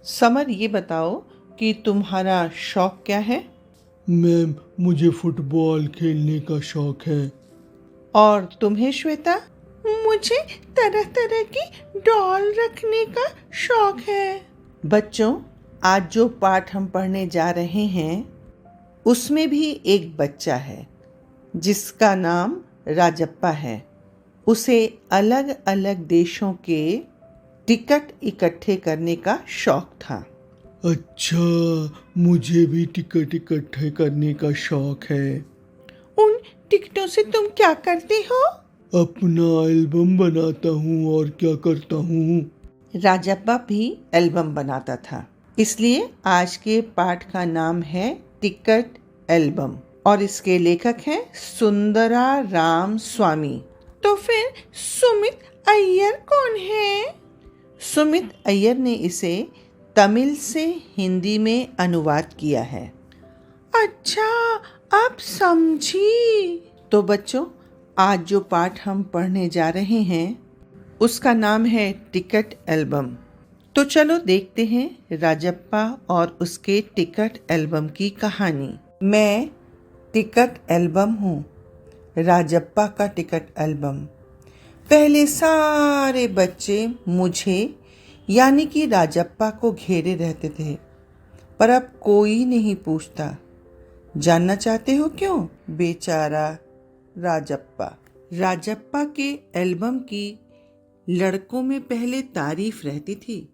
Summer, ये बताओ कि तुम्हारा शौक क्या है? मैम, मुझे फुटबॉल खेलने का शौक है। और तुम्हें श्वेता? मुझे तरह तरह की डॉल रखने का शौक है। बच्चों, आज जो पाठ हम पढ़ने जा रहे हैं उसमें भी एक बच्चा है जिसका नाम राजप्पा है। उसे अलग अलग देशों के टिकट इकट्ठे करने का शौक था। अच्छा, मुझे भी टिकट इकट्ठे करने का शौक है। उन टिकटों से तुम क्या करते हो? अपना एल्बम बनाता हूँ और क्या करता हूँ। राजप्पा भी एल्बम बनाता था, इसलिए आज के पाठ का नाम है टिकट एल्बम और इसके लेखक हैं सुंदरा राम स्वामी। तो फिर सुमित अय्यर कौन है? सुमित अय्यर ने इसे तमिल से हिंदी में अनुवाद किया है। अच्छा, अब समझी। तो बच्चों, आज जो पाठ हम पढ़ने जा रहे हैं उसका नाम है टिकट एल्बम। तो चलो देखते हैं राजप्पा और उसके टिकट एल्बम की कहानी। मैं टिकट एल्बम हूँ, राजप्पा का टिकट एल्बम। पहले सारे बच्चे मुझे यानी कि राजप्पा को घेरे रहते थे, पर अब कोई नहीं पूछता। जानना चाहते हो क्यों? बेचारा राजप्पा। राजप्पा के एल्बम की लड़कों में पहले तारीफ रहती थी।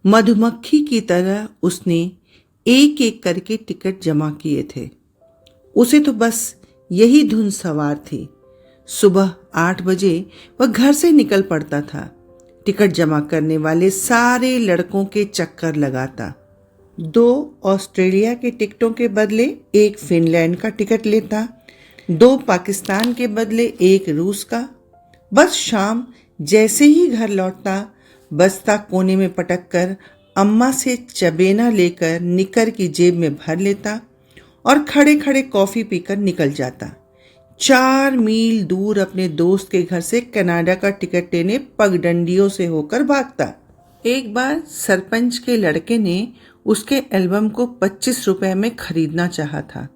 मधुमक्खी की तरह उसने एक एक करके टिकट जमा किए थे। उसे तो बस यही धुन सवार थी। सुबह 8 बजे वह घर से निकल पड़ता था। टिकट जमा करने वाले सारे लड़कों के चक्कर लगाता। 2 ऑस्ट्रेलिया के टिकटों के बदले 1 फिनलैंड का टिकट लेता, 2 पाकिस्तान के बदले 1 रूस का। बस शाम जैसे ही घर लौटता, बस्ता कोने में पटक कर अम्मा से चबेना लेकर निकर की जेब में भर लेता और खड़े खड़े कॉफ़ी पीकर निकल जाता। 4 मील दूर अपने दोस्त के घर से कनाडा का टिकट लेने पगडंडियों से होकर भागता। एक बार सरपंच के लड़के ने उसके एल्बम को 25 रुपए में खरीदना चाहा था।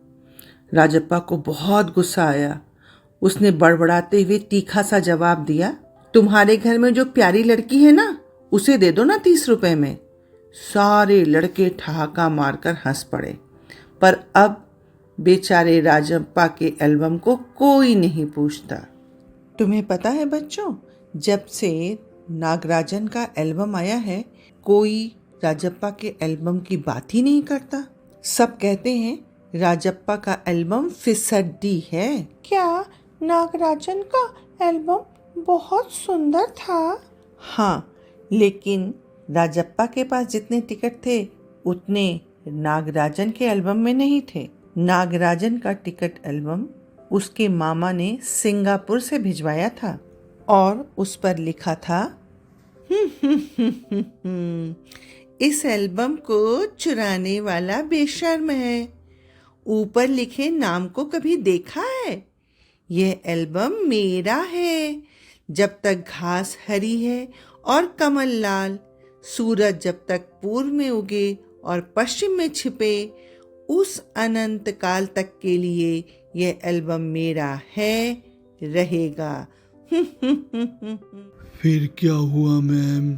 राजप्पा को बहुत गुस्सा आया। उसने बड़बड़ाते हुए तीखा सा जवाब दिया, तुम्हारे घर में जो प्यारी लड़की है ना, उसे दे दो ना 30 रुपए में। सारे लड़के ठहाका मारकर हंस पड़े, पर अब बेचारे राजप्पा के एल्बम को कोई नहीं पूछता। तुम्हें पता है बच्चों, जब से नागराजन का एल्बम आया है, कोई राजप्पा के एल्बम की बात ही नहीं करता। सब कहते हैं राजप्पा का एल्बम फिसड्डी है। क्या नागराजन का एल्बम बहुत सुंदर था? हाँ, लेकिन राजप्पा के पास जितने टिकट थे उतने नागराजन के एल्बम में नहीं थे। नागराजन का टिकट एल्बम उसके मामा ने सिंगापुर से भिजवाया था और उस पर लिखा था इस एल्बम को चुराने वाला बेशर्म है। ऊपर लिखे नाम को कभी देखा है? यह एल्बम मेरा है। जब तक घास हरी है और कमल लाल, सूरज जब तक पूर्व में उगे और पश्चिम में छिपे, उस अनंत काल तक के लिए यह एल्बम मेरा है, रहेगा। फिर क्या हुआ मैम?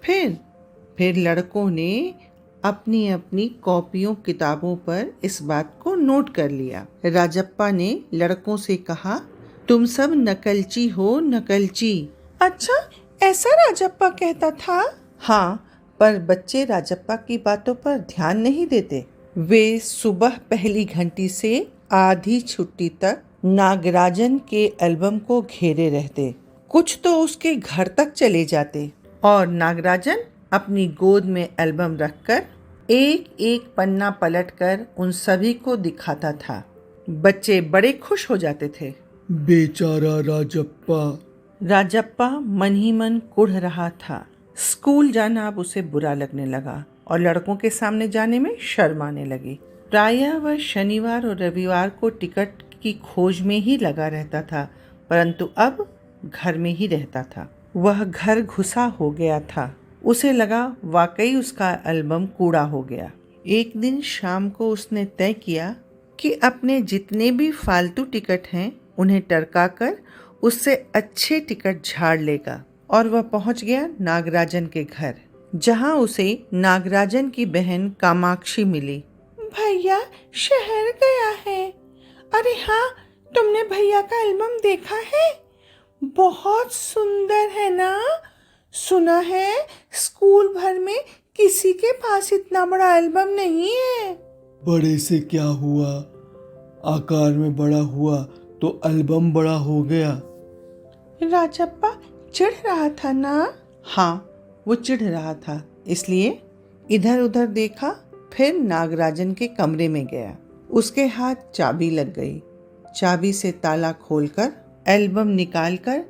फिर लड़कों ने अपनी अपनी कॉपियों किताबों पर इस बात को नोट कर लिया। राजप्पा ने लड़कों से कहा, तुम सब नकलची हो, नकलची। अच्छा, ऐसा राजप्पा कहता था? हाँ, पर बच्चे राजप्पा की बातों पर ध्यान नहीं देते। वे सुबह पहली घंटी से आधी छुट्टी तक नागराजन के एल्बम को घेरे रहते। कुछ तो उसके घर तक चले जाते और नागराजन अपनी गोद में एल्बम रखकर एक एक पन्ना पलटकर उन सभी को दिखाता था। बच्चे बड़े खुश हो जाते थे। बेचारा राजप्पा। राजप्पा मन ही मन कुढ़ रहा था। स्कूल जाना अब उसे बुरा लगने लगा और लड़कों के सामने जाने में शर्म आने लगी। प्रायः वह शनिवार और रविवार को टिकट की खोज में ही लगा रहता था, परंतु अब घर में ही रहता था। वह घर घुसा हो गया था। उसे लगा वाकई उसका एल्बम कूड़ा हो गया। एक दिन शाम को उसने तय किया कि अपने जितने भी फालतू टिकट हैं उन्हें टरकाकर उससे अच्छे टिकट झाड़ लेगा। और वह पहुंच गया नागराजन के घर, जहां उसे नागराजन की बहन कामाक्षी मिली। भैया शहर गया है। अरे हाँ, तुमने भैया का एल्बम देखा है? बहुत सुंदर है ना? सुना है स्कूल भर में किसी के पास इतना बड़ा एल्बम नहीं है। बड़े से क्या हुआ, आकार में बड़ा हुआ तो एल्बम बड़ा हो गया। राजप्पा चिढ़ रहा था ना? हाँ, वो चिढ़ रहा था, इसलिए इधर उधर देखा, फिर नागराजन के कमरे में गया। उसके हाथ चाबी लग गई। चाबी से ताला खोलकर एल्बम निकालकर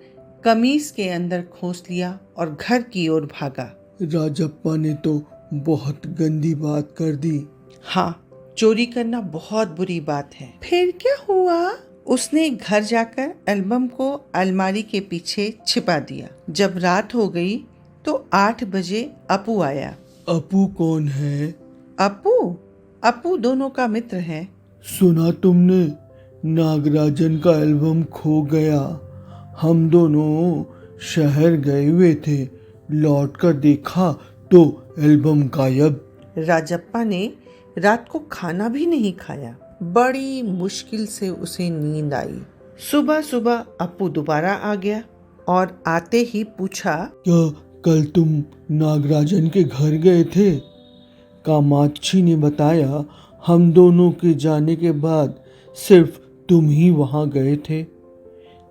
कमीज के अंदर खोस लिया और घर की ओर भागा। राजप्पा ने तो बहुत गंदी बात कर दी। हाँ, चोरी करना बहुत बुरी बात है। फिर क्या हुआ? उसने घर जाकर एल्बम को अलमारी के पीछे छिपा दिया। जब रात हो गई तो 8 बजे अपू आया। अपू कौन है? अपू दोनों का मित्र है। सुना तुमने, नागराजन का एल्बम खो गया। हम दोनों शहर गए हुए थे, लौट कर देखा तो एल्बम गायब। राजप्पा ने रात को खाना भी नहीं खाया। बड़ी मुश्किल से उसे नींद आई। सुबह सुबह अपू दोबारा आ गया और आते ही पूछा, क्या कल तुम नागराजन के घर गए थे? कामाक्षी ने बताया हम दोनों के जाने के बाद सिर्फ तुम ही वहां गए थे।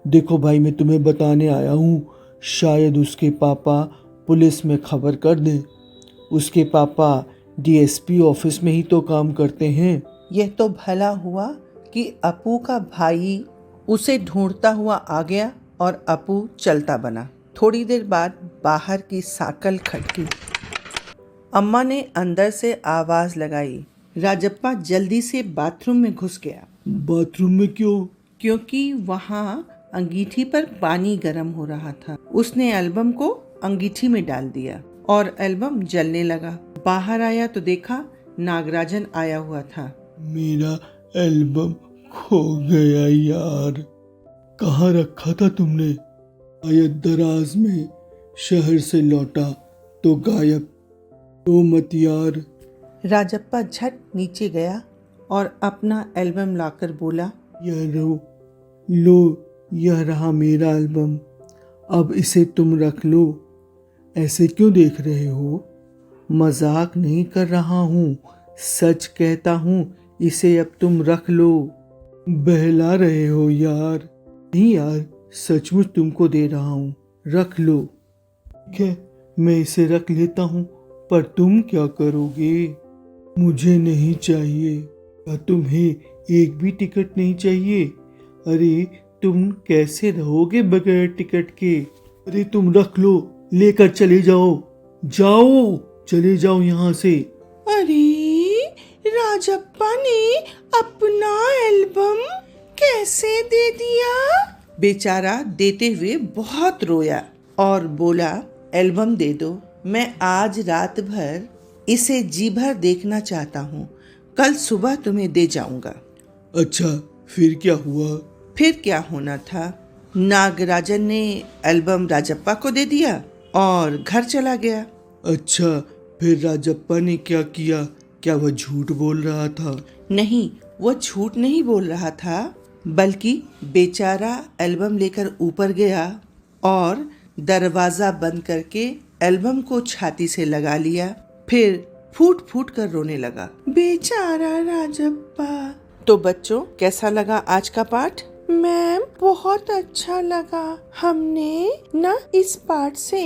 देखो भाई, मैं तुम्हें बताने आया हूँ, शायद उसके पापा पुलिस में खबर कर दें। उसके पापा डीएसपी ऑफिस में ही तो काम करते हैं। यह तो भला हुआ कि अपू का भाई उसे ढूंढता हुआ आ गया और अपू चलता बना। थोड़ी देर बाद बाहर की साकल खटकी। अम्मा ने अंदर से आवाज लगाई। राजप्पा जल्दी से बाथरूम में घुस गया। बाथरूम में क्यों? क्योंकि वहां अंगीठी पर पानी गर्म हो रहा था। उसने एल्बम को अंगीठी में डाल दिया और एल्बम जलने लगा। बाहर आया तो देखा नागराजन आया हुआ था। मेरा एल्बम खो गया यार। कहाँ रखा था तुमने? शायद दराज में। शहर से लौटा तो गायब। तो मत यार। राजप्पा झट नीचे गया और अपना एल्बम लाकर बोला, लो, यह रहा मेरा एल्बम। अब इसे तुम रख लो। ऐसे क्यों देख रहे हो? मजाक नहीं कर रहा हूँ, सच कहता हूँ। इसे अब तुम रख लो। बहला रहे हो यार। नहीं यार, सचमुच तुमको दे रहा हूँ, रख लो। ठीक है, मैं इसे रख लेता हूँ, पर तुम क्या करोगे? मुझे नहीं चाहिए। क्या तुम्हें एक भी टिकट नहीं चाहिए? अरे तुम कैसे रहोगे बगैर टिकट के? अरे तुम रख लो, लेकर चले जाओ। चले जाओ यहाँ से। अरे राजप्पा ने अपना एल्बम कैसे दे दिया? बेचारा देते हुए बहुत रोया और बोला, एल्बम दे दो, मैं आज रात भर इसे जी भर देखना चाहता हूँ। कल सुबह तुम्हें दे जाऊंगा। अच्छा, फिर क्या हुआ? फिर क्या होना था? नागराजन ने एल्बम राजप्पा को दे दिया और घर चला गया। अच्छा, फिर राजप्पा ने क्या किया? क्या वह झूठ बोल रहा था? नहीं, वो झूठ नहीं बोल रहा था, बल्कि बेचारा एल्बम लेकर ऊपर गया और दरवाजा बंद करके एल्बम को छाती से लगा लिया। फिर फूट फूट कर रोने लगा। बेचारा राजप्पा। तो बच्चों, कैसा लगा आज का पाठ? मैम, बहुत अच्छा लगा। हमने ना इस पाठ से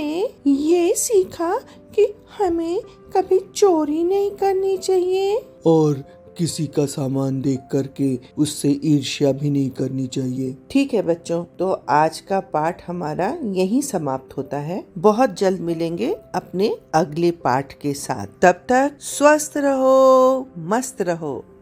ये सीखा कि हमें कभी चोरी नहीं करनी चाहिए और किसी का सामान देख करके उससे ईर्ष्या भी नहीं करनी चाहिए। ठीक है बच्चों, तो आज का पाठ हमारा यहीं समाप्त होता है। बहुत जल्द मिलेंगे अपने अगले पाठ के साथ। तब तक स्वस्थ रहो, मस्त रहो।